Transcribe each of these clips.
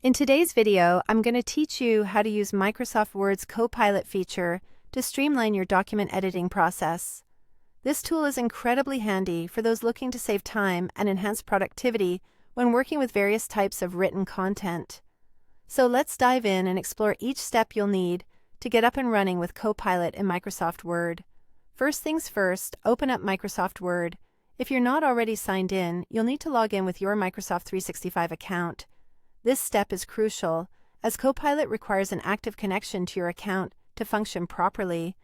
In today's video, I'm going to teach you how to use Microsoft Word's Copilot feature to streamline your document editing process. This tool is incredibly handy for those looking to save time and enhance productivity when working with various types of written content. So let's dive in and explore each step you'll need to get up and running with Copilot in Microsoft Word. First things first, open up Microsoft Word. If you're not already signed in, you'll need to log in with your Microsoft 365 account. This step is crucial, as Copilot requires an active connection to your account to function properly.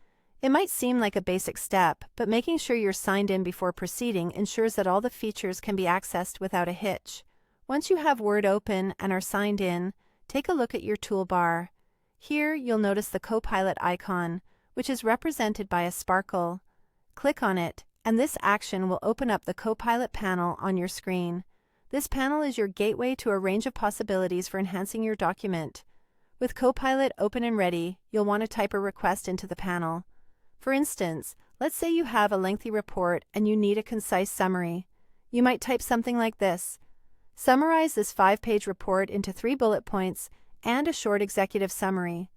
It might seem like a basic step, but making sure you're signed in before proceeding ensures that all the features can be accessed without a hitch. Once you have Word open and are signed in, take a look at your toolbar. Here, you'll notice the Copilot icon, which is represented by a sparkle. Click on it, and this action will open up the Copilot panel on your screen. This panel is your gateway to a range of possibilities for enhancing your document. With Copilot open and ready, you'll want to type a request into the panel. For instance, let's say you have a lengthy report and you need a concise summary. You might type something like this: summarize this 5-page report into 3 bullet points and a short executive summary.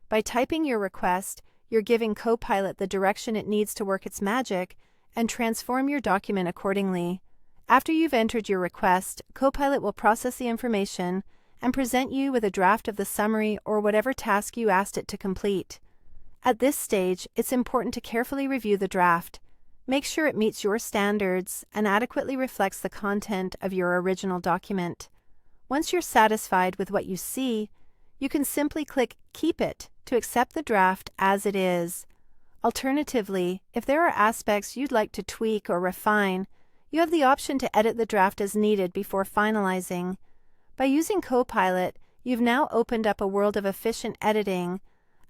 By typing your request, you're giving Copilot the direction it needs to work its magic and transform your document accordingly. After you've entered your request, Copilot will process the information and present you with a draft of the summary or whatever task you asked it to complete. At this stage, it's important to carefully review the draft. Make sure it meets your standards and adequately reflects the content of your original document. Once you're satisfied with what you see, you can simply click Keep It to accept the draft as it is. Alternatively, if there are aspects you'd like to tweak or refine, you have the option to edit the draft as needed before finalizing. By using Copilot, you've now opened up a world of efficient editing,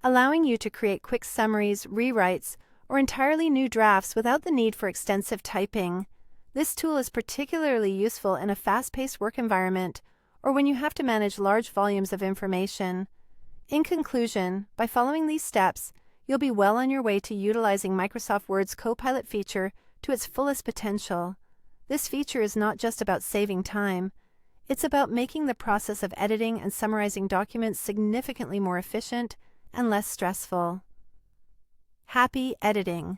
allowing you to create quick summaries, rewrites, or entirely new drafts without the need for extensive typing. This tool is particularly useful in a fast-paced work environment or when you have to manage large volumes of information. In conclusion, by following these steps, you'll be well on your way to utilizing Microsoft Word's Copilot feature to its fullest potential. This feature is not just about saving time. It's about making the process of editing and summarizing documents significantly more efficient and less stressful. Happy editing!